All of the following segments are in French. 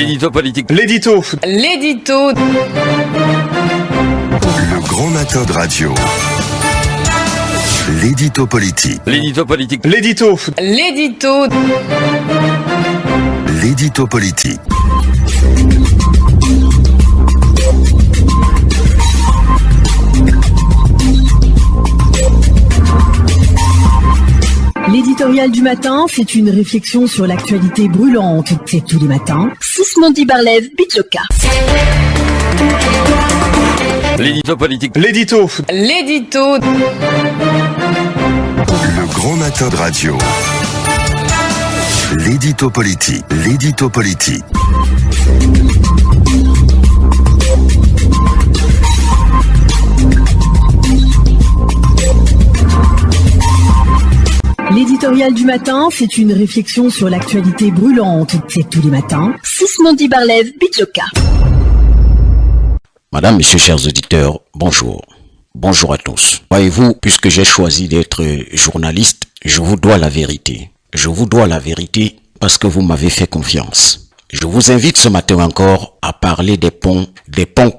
L'édito politique. L'édito. L'édito. Le grand matin de radio. L'édito politique. L'édito politique. L'édito. L'édito. L'édito politique. L'éditorial du matin, c'est une réflexion sur l'actualité brûlante. C'est tous les matins. Sismondi Barlev, Bitloka. L'édito politique. L'édito. L'édito. Le grand matin de radio. L'édito politique. L'édito politique. L'éditorial du matin, c'est une réflexion sur l'actualité brûlante. C'est tous les matins. Sismondi Barlev, Bitloka. Madame, Messieurs, chers auditeurs, bonjour. Bonjour à tous. Voyez-vous, puisque j'ai choisi d'être journaliste, je vous dois la vérité. Je vous dois la vérité parce que vous m'avez fait confiance. Je vous invite ce matin encore à parler des ponts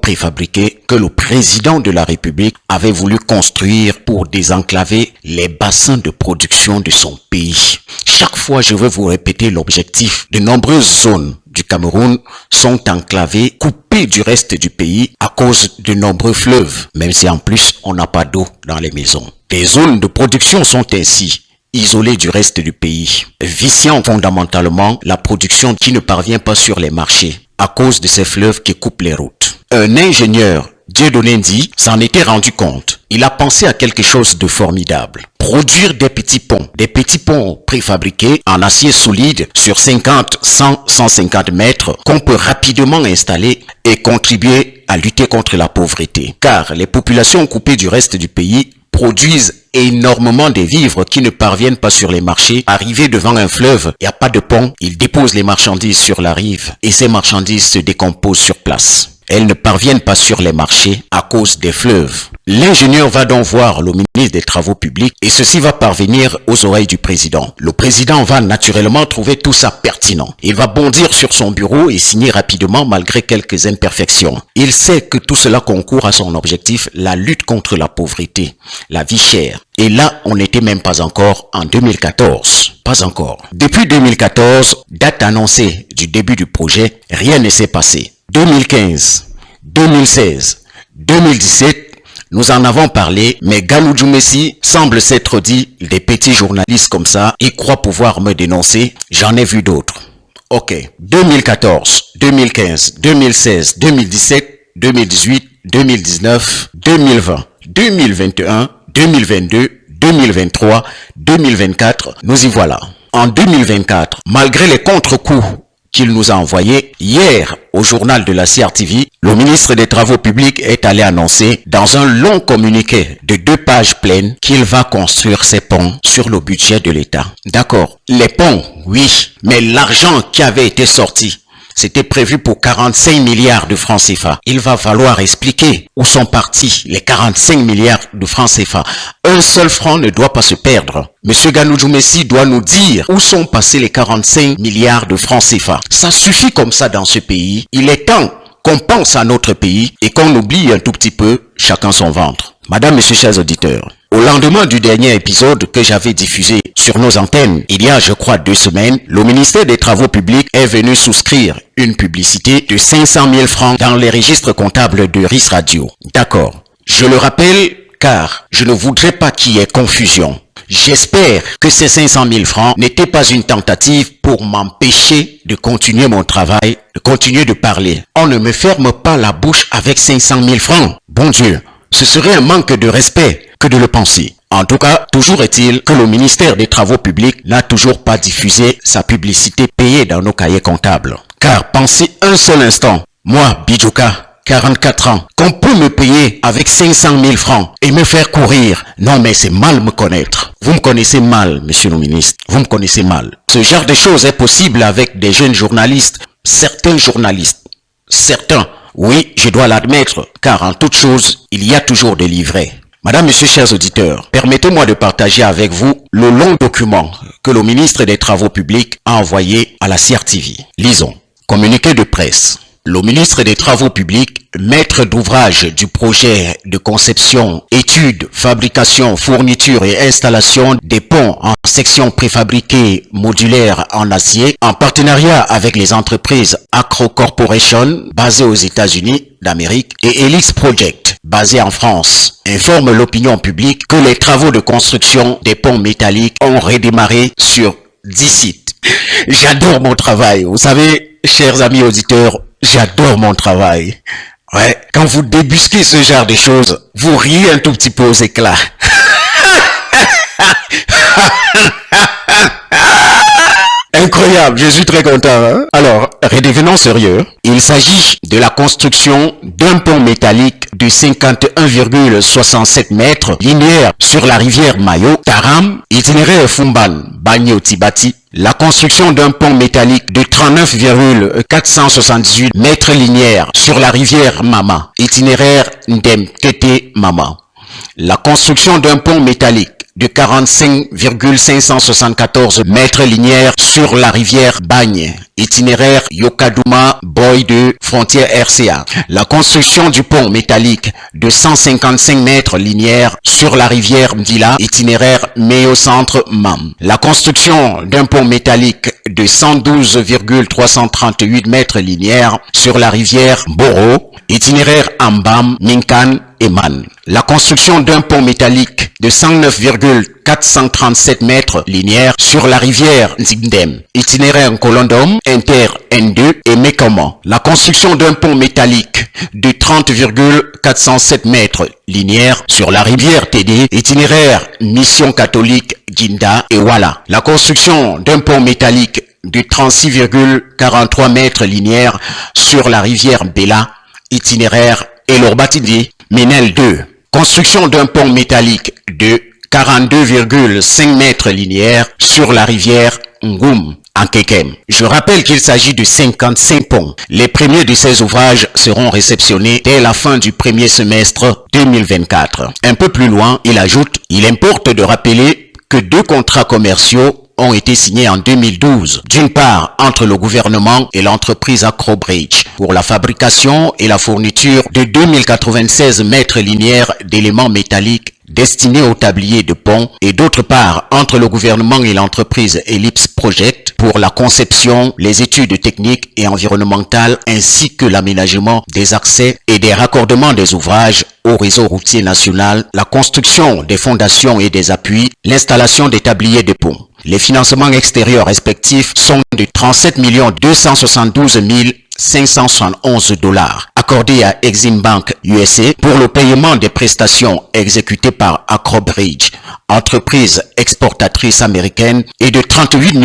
préfabriqués que le président de la République avait voulu construire pour désenclaver les bassins de production de son pays. Chaque fois, je vais vous répéter l'objectif. De nombreuses zones du Cameroun sont enclavées, coupées du reste du pays à cause de nombreux fleuves, même si en plus on n'a pas d'eau dans les maisons. Les zones de production sont ainsi isolés du reste du pays, viciant fondamentalement la production qui ne parvient pas sur les marchés à cause de ces fleuves qui coupent les routes. Un ingénieur, Dieudonné Ndi, s'en était rendu compte. Il a pensé à quelque chose de formidable. Produire des petits ponts préfabriqués en acier solide sur 50, 100, 150 mètres qu'on peut rapidement installer et contribuer à lutter contre la pauvreté. Car les populations coupées du reste du pays produisent énormément de vivres qui ne parviennent pas sur les marchés. Arrivés devant un fleuve, il n'y a pas de pont, ils déposent les marchandises sur la rive et ces marchandises se décomposent sur place. Elles ne parviennent pas sur les marchés à cause des fleuves. L'ingénieur va donc voir le ministre des Travaux publics et ceci va parvenir aux oreilles du président. Le président va naturellement trouver tout ça pertinent. Il va bondir sur son bureau et signer rapidement malgré quelques imperfections. Il sait que tout cela concourt à son objectif, la lutte contre la pauvreté, la vie chère. Et là, on n'était même pas encore en 2014. Pas encore. Depuis 2014, date annoncée du début du projet, rien ne s'est passé. 2015, 2016, 2017, nous en avons parlé, mais Galoudjou Messi semble s'être dit, des petits journalistes comme ça, ils croient pouvoir me dénoncer, j'en ai vu d'autres. Ok, 2014, 2015, 2016, 2017, 2018, 2019, 2020, 2021, 2022, 2023, 2024, nous y voilà. En 2024, malgré les contre-coups qu'il nous a envoyés, hier, au journal de la CRTV, le ministre des Travaux publics est allé annoncer dans un long communiqué de 2 pages pleines qu'il va construire ces ponts sur le budget de l'État. D'accord, les ponts, oui, mais l'argent qui avait été sorti, c'était prévu pour 45 milliards de francs CFA. Il va falloir expliquer où sont partis les 45 milliards de francs CFA. Un seul franc ne doit pas se perdre. Monsieur Galoudjou Messi doit nous dire où sont passés les 45 milliards de francs CFA. Ça suffit comme ça dans ce pays. Il est temps qu'on pense à notre pays et qu'on oublie un tout petit peu chacun son ventre. Madame, Monsieur, chers auditeurs, au lendemain du dernier épisode que j'avais diffusé sur nos antennes, il y a, je crois, 2 semaines, le ministère des Travaux publics est venu souscrire une publicité de 500 000 francs dans les registres comptables de RIS Radio. D'accord. Je le rappelle car je ne voudrais pas qu'il y ait confusion. J'espère que ces 500 000 francs n'étaient pas une tentative pour m'empêcher de continuer mon travail, de continuer de parler. On ne me ferme pas la bouche avec 500 000 francs. Bon Dieu, ce serait un manque de respect que de le penser. En tout cas, toujours est-il que le ministère des Travaux publics n'a toujours pas diffusé sa publicité payée dans nos cahiers comptables. Car pensez un seul instant, moi, Bidjouka, 44 ans, qu'on peut me payer avec 500 000 francs et me faire courir. Non, mais c'est mal me connaître. Vous me connaissez mal, monsieur le ministre. Vous me connaissez mal. Ce genre de choses est possible avec des jeunes journalistes, certains journalistes, certains. Oui, je dois l'admettre, car en toute chose, il y a toujours des livrets. Madame, Monsieur, chers auditeurs, permettez-moi de partager avec vous le long document que le ministre des Travaux publics a envoyé à la CRTV. Lisons. Communiqué de presse. Le ministre des Travaux publics, maître d'ouvrage du projet de conception, étude, fabrication, fourniture et installation des ponts en section préfabriquée modulaire en acier, en partenariat avec les entreprises Accro Corporation, basées aux États-Unis d'Amérique, et Helix Project, basée en France, informe l'opinion publique que les travaux de construction des ponts métalliques ont redémarré sur 10 sites. J'adore mon travail, vous savez, chers amis auditeurs, j'adore mon travail. Ouais, quand vous débusquez ce genre de choses, vous riez un tout petit peu aux éclats. Incroyable, je suis très content. Hein? Alors, redevenons sérieux. Il s'agit de la construction d'un pont métallique de 51,67 mètres linéaire sur la rivière Mayo, Taram, itinéraire Fumban, Bagno Tibati. La construction d'un pont métallique de 39,478 mètres linéaires sur la rivière Mama, itinéraire Ndem Tete Mama. La construction d'un pont métallique de 45,574 mètres linéaires sur la rivière Bagne, itinéraire Yokaduma Boy de frontière RCA. La construction du pont métallique de 155 mètres linéaires sur la rivière Mdila, itinéraire Méo Centre Mam. La construction d'un pont métallique de 112,338 mètres linéaires sur la rivière Boro, itinéraire Ambam, Minkan et Man. La construction d'un pont métallique de 109,437 mètres linéaires sur la rivière Nzigdem, itinéraire Kolondom, Inter N2 et Mekama. La construction d'un pont métallique de 30,407 mètres linéaires sur la rivière TD, itinéraire Mission catholique Ginda et Wala. La construction d'un pont métallique de 36,43 mètres linéaires sur la rivière Bela, itinéraire Elorbatidi, Ménel 2. Construction d'un pont métallique de 42,5 mètres linéaires sur la rivière Ngoum, en Kekem. Je rappelle qu'il s'agit de 55 ponts. Les premiers de ces ouvrages seront réceptionnés dès la fin du premier semestre 2024. Un peu plus loin, il ajoute, il importe de rappeler que 2 contrats commerciaux ont été signés en 2012. D'une part, entre le gouvernement et l'entreprise Acrobridge pour la fabrication et la fourniture de 2096 mètres linéaires d'éléments métalliques destinés au tablier de pont, et d'autre part, entre le gouvernement et l'entreprise Ellipse Project pour la conception, les études techniques et environnementales ainsi que l'aménagement des accès et des raccordements des ouvrages au réseau routier national, la construction des fondations et des appuis, l'installation des tabliers de pont. Les financements extérieurs respectifs sont de 37 272 571 $, accordés à Exim Bank USA pour le paiement des prestations exécutées par Acrobridge, entreprise exportatrice américaine, et de 38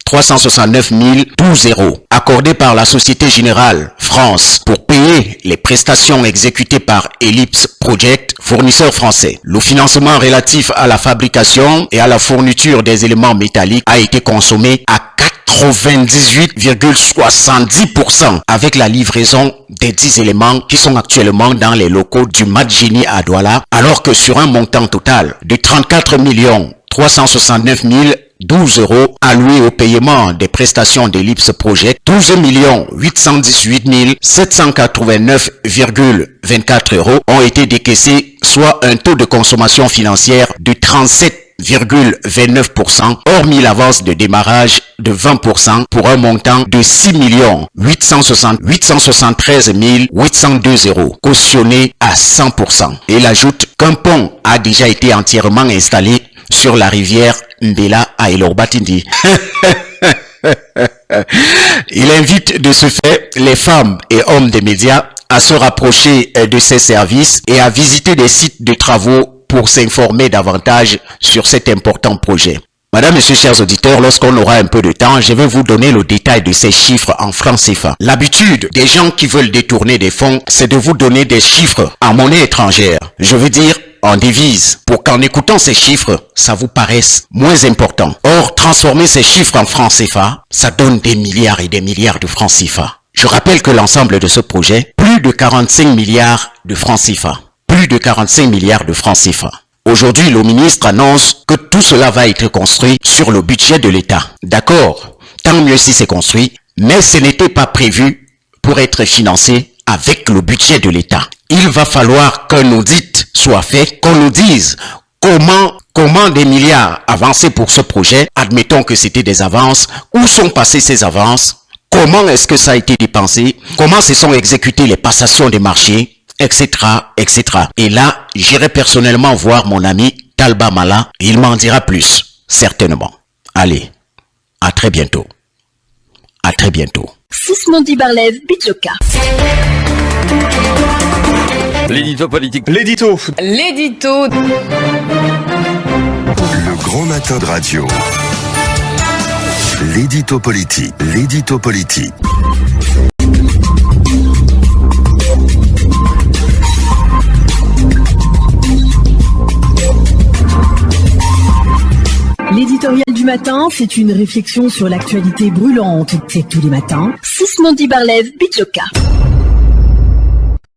369 012 € accordés par la Société Générale France pour payer les prestations exécutées par Ellipse Project, fournisseur français. Le financement relatif à la fabrication et à la fourniture des éléments métalliques a été consommé à 98,70% avec la livraison des 10 éléments qui sont actuellement dans les locaux du Madjini à Douala, alors que sur un montant total de 34 369 012 € alloués au paiement des prestations d'Ellipse Project, 12 818 789,24 € ont été décaissés, soit un taux de consommation financière de 37,29%, hormis l'avance de démarrage de 20% pour un montant de 6 873 802 €, cautionné à 100%. Il ajoute qu'un pont a déjà été entièrement installé sur la rivière Mbela à Elorbatindi. Il invite de ce fait les femmes et hommes des médias à se rapprocher de ces services et à visiter des sites de travaux pour s'informer davantage sur cet important projet. Madame, Messieurs, chers auditeurs, lorsqu'on aura un peu de temps, je vais vous donner le détail de ces chiffres en francs CFA. L'habitude des gens qui veulent détourner des fonds, c'est de vous donner des chiffres en monnaie étrangère. Je veux dire en devise, pour qu'en écoutant ces chiffres, ça vous paraisse moins important. Or, transformer ces chiffres en francs CFA, ça donne des milliards et des milliards de francs CFA. Je rappelle que l'ensemble de ce projet, plus de 45 milliards de francs CFA. Plus de 45 milliards de francs CFA. Aujourd'hui, le ministre annonce que tout cela va être construit sur le budget de l'État. D'accord, tant mieux si c'est construit, Mais ce n'était pas prévu pour être financé avec le budget de l'État. Il va falloir qu'un audit soit fait, qu'on nous dise comment des milliards avancés pour ce projet, admettons que c'était des avances, où sont passées ces avances, comment est-ce que ça a été dépensé, comment se sont exécutées les passations des marchés, etc., etc. Et là, j'irai personnellement voir mon ami Talba Mala, il m'en dira plus, certainement. Allez, à très bientôt. À très bientôt. Sismondi Barlev, Bitsoka. L'édito politique. L'édito. L'édito. Le grand matin de radio. L'édito politique. L'édito politique. L'éditorial du matin, c'est une réflexion sur l'actualité brûlante. C'est tous les matins. Sismondi Barlev, Bitsoka.